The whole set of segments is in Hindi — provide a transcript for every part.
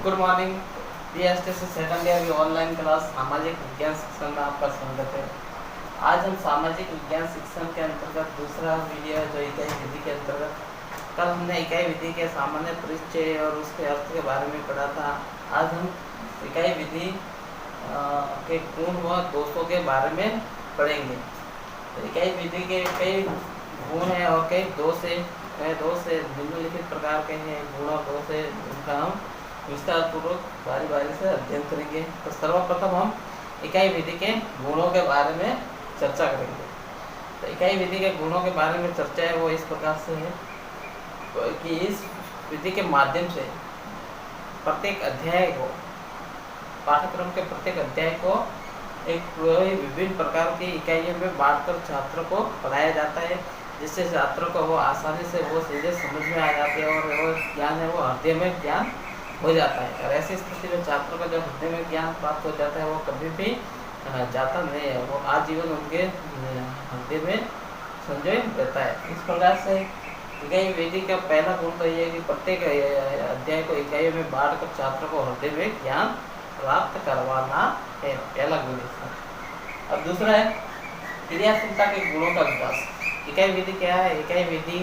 Good morning. BSTC second year की ऑनलाइन क्लास सामाजिक विज्ञान शिक्षण में आपका स्वागत है। आज हम सामाजिक विज्ञान शिक्षण के अंतर्गत दूसरा वीडियो है जो इकाई विधि के अंतर्गत। कल हमने इकाई विधि के सामान्य परिचय और उसके अर्थ के बारे में पढ़ा था। आज हम इकाई विधि के गुण व दोषों के बारे में पढ़ेंगे। तो इकाई विधि के कई गुण हैं और कई दोष है। दोष है निम्नलिखित प्रकार के हैं। गुण और दोष है, उनका हम विस्तार पूर्वक बारी बारी से अध्ययन करेंगे। तो सर्वप्रथम हम इकाई विधि के गुणों के बारे में चर्चा करेंगे। तो इकाई विधि के गुणों के बारे में चर्चा है वो इस प्रकार से है कि इस विधि के माध्यम से प्रत्येक अध्याय को, पाठ्यक्रम के प्रत्येक अध्याय को एक विभिन्न प्रकार की इकाइयों में बांटकर छात्रों को पढ़ाया जाता है, जिससे छात्रों को वो आसानी से वो सीधे समझ में आ जाती है और वो ज्ञान है वो हृदय में ज्ञान हो जाता है। और ऐसी स्थिति में छात्रों का जो हृदय में ज्ञान प्राप्त हो जाता है वो कभी भी जाता नहीं है, वो आजीवन उनके हृदय में संजय रहता है। इस प्रकार से इकाई विधि का पहला गुण तो ये है कि प्रत्येक अध्याय को इकाइयों में बांटकर छात्रों को हृदय में ज्ञान प्राप्त करवाना है, पहला गुण इसका। अब दूसरा है क्रियाशीलता के गुणों का विकास। इकाई विधि क्या है? इकाई विधि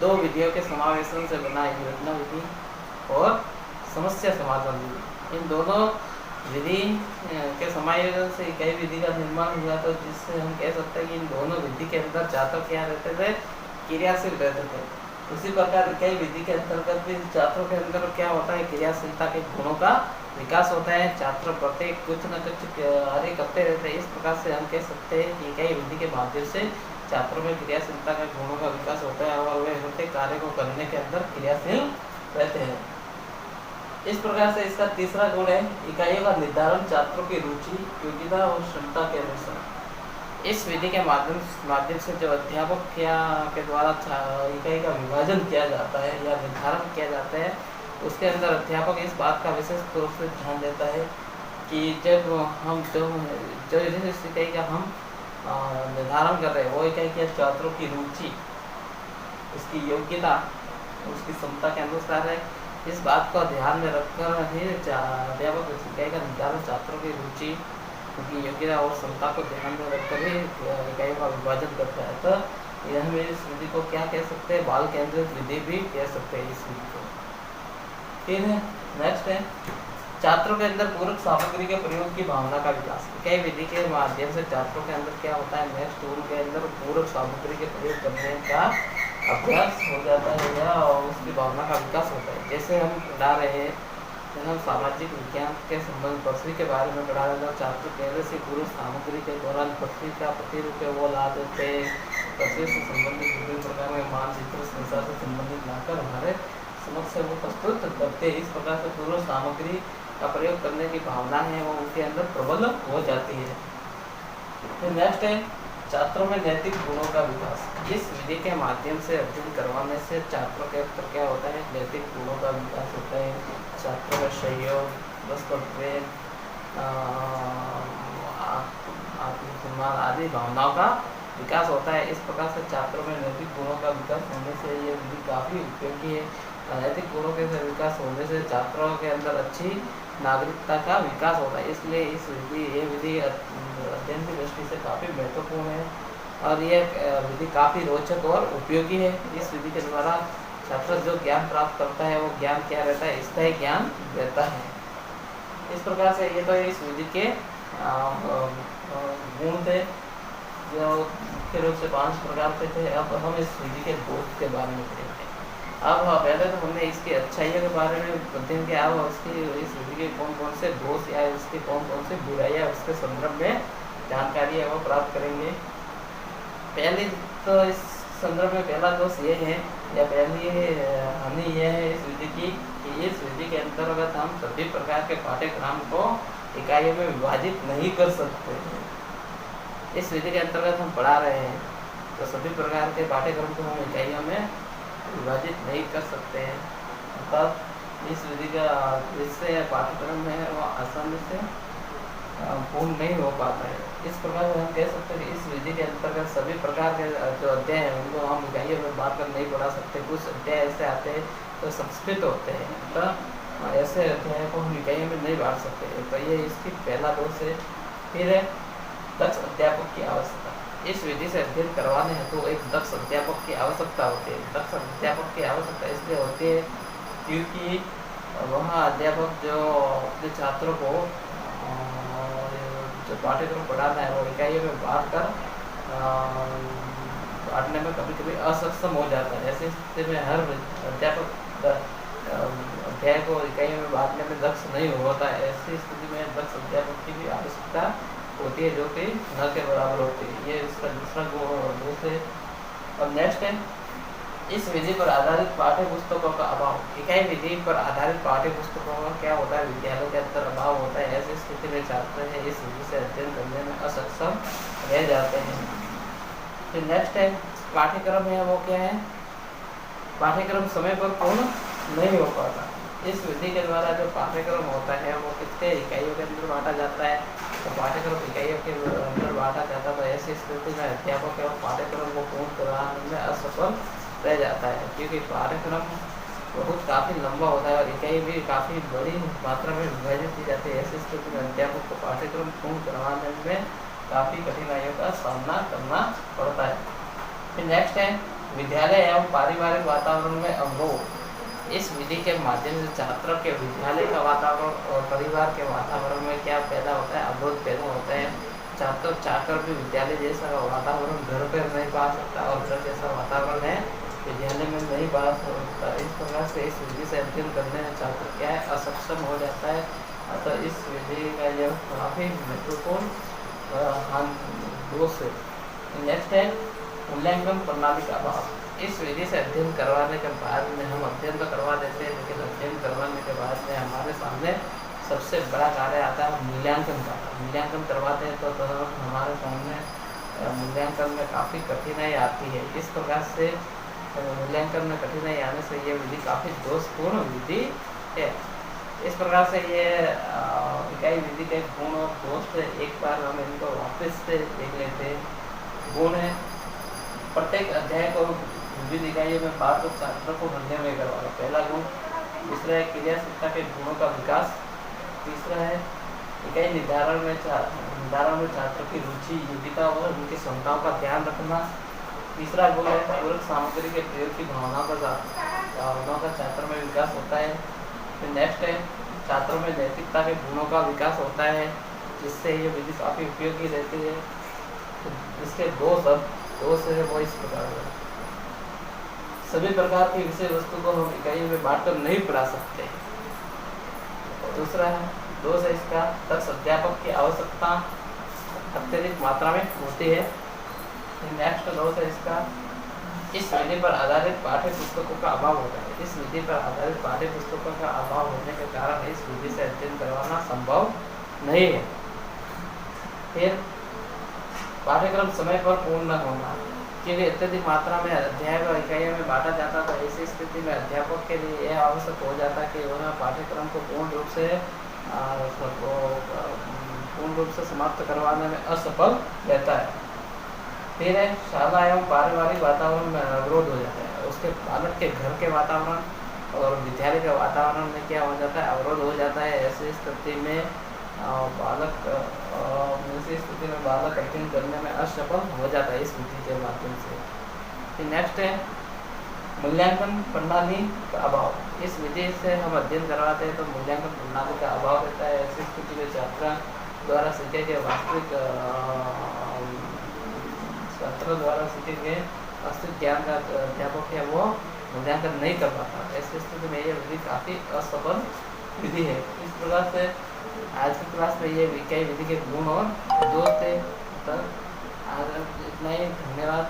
दो विधियों के समावेशन से बना है, योजना विधि और समस्या समाधान विधि। इन दोनों विधि के समायोजन से इकाई विधि का निर्माण हुआ, तो जिससे हम कह सकते हैं कि इन दोनों विधि के अंदर छात्र क्या रहते थे? क्रियाशील रहते थे। उसी प्रकार इकाई विधि के अंतर्गत भी छात्रों के अंदर क्या होता है? क्रियाशीलता के गुणों का विकास होता है। छात्र प्रत्येक कुछ न कुछ कार्य करते रहते हैं। इस प्रकार से हम कह सकते हैं कि इकाई विधि के माध्यम से छात्रों में क्रियाशीलता के गुणों का विकास होता है और वे प्रत्येक कार्य को करने के अंदर क्रियाशील रहते हैं। इस प्रकार से इसका तीसरा गुण है इकाइयों का निर्धारण छात्रों की रुचि, योग्यता और क्षमता के अनुसार। इस विधि के माध्यम से जो अध्यापक के द्वारा इकाई का विभाजन किया जाता है या निर्धारण किया जाता है, उसके अंदर अध्यापक इस बात का विशेष रूप से ध्यान देता है कि जब हम जो इस इकाई का हम निर्धारण कर रहे हैं वो इकाई के छात्रों की रुचि, उसकी योग्यता, उसकी क्षमता के अनुसार है। इस बात को ध्यान में रखकर ही अध्यापक उस इकाई का निर्धारण छात्रों की रुचि, उनकी योग्यता और क्षमता को ध्यान में रखकर ही इकाइयों का विभाजन करता है। तो यह हम इस विधि को क्या कह सकते हैं? बाल केंद्रित विधि भी कह सकते हैं इस विधि को। फिर नेक्स्ट है छात्रों के अंदर पूरक सामग्री के प्रयोग की भावना का विकास। इकाई विधि के माध्यम से छात्रों के अंदर क्या होता है? नेक्स्ट उनके अंदर पूरक सामग्री के प्रयोग करने का अभ्यास हो जाता है या उसकी भावना का विकास होता है। जैसे हम पढ़ा रहे हैं, हम सामाजिक विज्ञान के संबंध पृथ्वी के बारे में पढ़ा रहे हैं, छात्र पहले से पूर्व सामग्री के दौरान पृथ्वी का प्रतिरूप वो ला देते हैं। पृथ्वी से संबंधित विभिन्न प्रकार के मानचित्र संसार से संबंधित लाकर हमारे समक्ष वो प्रस्तुत करते हैं। इस प्रकार से पूर्व सामग्री का प्रयोग करने की भावना है वो उनके अंदर प्रबल हो जाती है। फिर नेक्स्ट है छात्रों में नैतिक गुणों का विकास। इस विधि के माध्यम से अध्ययन करवाने से छात्रों के अंदर क्या होता है? नैतिक गुणों का विकास होता है। छात्रों में सहयोग, परस्पर प्रेम, आत्मसम्मान आदि भावनाओं का विकास होता है। इस प्रकार से छात्रों में नैतिक गुणों का विकास होने से ये विधि काफ़ी उपयोगी है। नैतिक गुणों के विकास होने से छात्रों के अंदर अच्छी नागरिकता का विकास होता है। इसलिए इस विधि अध्ययन की दृष्टि से काफ़ी महत्वपूर्ण है और ये विधि काफ़ी रोचक और उपयोगी है। इस विधि के द्वारा छात्र जो ज्ञान प्राप्त करता है वो ज्ञान क्या रहता है? स्थायी ज्ञान रहता है। इस प्रकार से ये तो इस विधि के गुण थे जो मुख्य रूप से 5 प्रकार के थे। अब हम इस विधि के दोष के बारे में पढ़ेंगे। अब पहले तो हमने इसकी अच्छाइयों के बारे में अध्ययन किया, अब उसकी इस विधि के कौन कौन से दोष या उसकी कौन कौन से बुराइयाँ उसके संदर्भ में जानकारी है वो प्राप्त करेंगे। पहली तो इस संदर्भ में पहला दोष ये है या पहली हानि ये है इस विधि की कि इस विधि के अंतर्गत हम सभी प्रकार के पाठ्यक्रम को इकाइयों में विभाजित नहीं कर सकते। इस विधि के अंतर्गत हम पढ़ा रहे हैं तो सभी प्रकार के पाठ्यक्रम को हम इकाइयों में विभाजित नहीं कर सकते हैं। अर्थात इस विधि का जिससे पाठ्यक्रम है वो आसानी से पूर्ण नहीं हो पाता है। इस प्रकार से हम कह सकते हैं कि इस विधि के अंतर्गत सभी प्रकार के जो अध्याय हैं उनको हम इकाइयों में बात कर नहीं पढ़ा सकते। कुछ अध्याय ऐसे आते हैं तो संस्कृत होते हैं, तो ऐसे अध्याय को हम इकाइयों में नहीं बांट सकते। तो ये इसकी पहला दोष है। फिर है दक्ष अध्यापक की आवश्यकता। इस विधि से अध्ययन करवाने हेतु तो एक दक्ष अध्यापक की आवश्यकता होती है। दक्ष अध्यापक की आवश्यकता इसलिए होती है क्योंकि वह अध्यापक जो अपने छात्रों को जो पाठ्यक्रम पढ़ाना है वो इकाइयों में बांट कर बांटने में कभी कभी असक्षम हो जाता है। ऐसी स्थिति में हर अध्यापक अध्याय को इकाइयों में बांटने में दक्ष नहीं होता है। ऐसी स्थिति में दक्ष अध्यापक की भी आवश्यकता होती है जो कि न के बराबर होती है। ये इसका दूसरा दोष है। और नेक्स्ट है इस विधि पर आधारित पाठ्य पुस्तकों का अभाव। इकाई विधि पर आधारित पाठ्य पुस्तकों का क्या होता है, विद्यालयों के अंदर अभाव होता है। ऐसी स्थिति में छात्र है इस विधि से अध्ययन करने में असक्षम रह जाते हैं। फिर नेक्स्ट है पाठ्यक्रम है वो क्या है, पाठ्यक्रम समय पर पूर्ण नहीं हो पाता। इस विधि के द्वारा जो पाठ्यक्रम होता है वो कितने इकाइयों के अंदर बांटा जाता है, तो पाठ्यक्रम इकाइयों के अंदर बांटा जाता है। तो ऐसी स्थिति में अध्यापक एवं पाठ्यक्रम को पूर्ण कराने में असफल रह जाता है क्योंकि पाठ्यक्रम बहुत काफ़ी लंबा होता है और इकाई भी काफ़ी बड़ी मात्रा में विभाजित की जाती है। ऐसी स्थिति में अध्यापक को पाठ्यक्रम पूर्ण करवाने में काफ़ी कठिनाइयों का सामना करना पड़ता है। फिर नेक्स्ट है विद्यालय एवं पारिवारिक वातावरण में अवरोध। इस विधि के माध्यम से छात्रों के विद्यालय का वातावरण और परिवार के वातावरण में क्या पैदा होता है, अवरोध पैदा होता है। छात्र चाहकर भी विद्यालय जैसा वातावरण घर पर नहीं पा सकता और घर जैसा वातावरण है विद्यालय में नहीं पा सकता। इस प्रकार से इस विधि से अध्ययन करने में छात्र क्या है असक्षम हो जाता है। तो इस विधि का यह काफ़ी महत्वपूर्ण दोष है। नेक्स्ट है मूल्यांकन प्रणाली का अभाव। इस विधि से अध्ययन करवाने के बाद में हम अध्ययन तो करवा देते हैं लेकिन अध्ययन करवाने के बाद में हमारे सामने सबसे बड़ा कार्य आता है मूल्यांकन का। मूल्यांकन करवाते हैं तो हमारे सामने मूल्यांकन में काफ़ी कठिनाई आती है। इस प्रकार से मूल्यांकन में कठिनाई आने से ये विधि काफ़ी दोषपूर्ण विधि है। इस प्रकार से ये इकाई विधि के गुण और दोष एक बार हम इनको वापस से देख लेते हैं। गुण है प्रत्येक अध्याय को विविध इकाइयों में बांट कर छात्रों को हृदय में करवाना, पहला गुण। दूसरा है क्रियाशीलता के गुणों का विकास। तीसरा है इकाई निर्धारण में छात्रों की रुचि, योग्यता और उनकी क्षमताओं का ध्यान रखना। तीसरा गुण है पूरक सामग्री के प्रयोग की भावनाओं का छात्र में विकास होता है। फिर नेक्स्ट है छात्रों में नैतिकता के गुणों का विकास होता है जिससे ये विधि काफ़ी उपयोगी रहती है। इसके दोष है वो इस प्रकार है। सभी प्रकार की विषय वस्तु को हम इकाइयों में बांटकर नहीं पढ़ा सकते। दूसरा है दोष है इसका दक्ष अध्यापक की आवश्यकता अत्यधिक मात्रा में होती है। नेक्स्ट दोष है इसका इस विधि पर आधारित पाठ्य पुस्तकों का अभाव होता है। इस विधि पर आधारित पाठ्य पुस्तकों का अभाव होने के कारण इस विधि से अध्ययन करवाना संभव नहीं है। फिर पाठ्यक्रम समय पर पूर्ण न होना, क्योंकि अत्यधिक मात्रा में अध्याय व इकाइयों में बांटा जाता था। ऐसी स्थिति में अध्यापक के लिए यह आवश्यक हो जाता कि वह पाठ्यक्रम को पूर्ण रूप से समाप्त करवाने में असफल रहता है। फिर है शाला एवं पारिवारिक वातावरण में अवरोध हो जाता है। उसके बालक के घर के वातावरण और विद्यालय के वातावरण में क्या हो जाता है, अवरोध हो जाता है। ऐसी स्थिति में बालक अध्ययन करने में असफल हो जाता है इस विधि के माध्यम से। फिर नेक्स्ट है मूल्यांकन प्रणाली का अभाव। इस विधि से हम अध्ययन करवाते हैं तो मूल्यांकन प्रणाली का अभाव रहता है। ऐसी स्थिति में छात्र द्वारा सीखे गए वास्तविक ज्ञान का अध्यापक है वो मूल्यांकन नहीं कर पाता। ऐसी स्थिति में यह विधि काफ़ी असफल विधि है। इस प्रकार से आज की क्लास में ये इकाई विधि के गुण और दोष थे। तो आज इतना ही, धन्यवाद।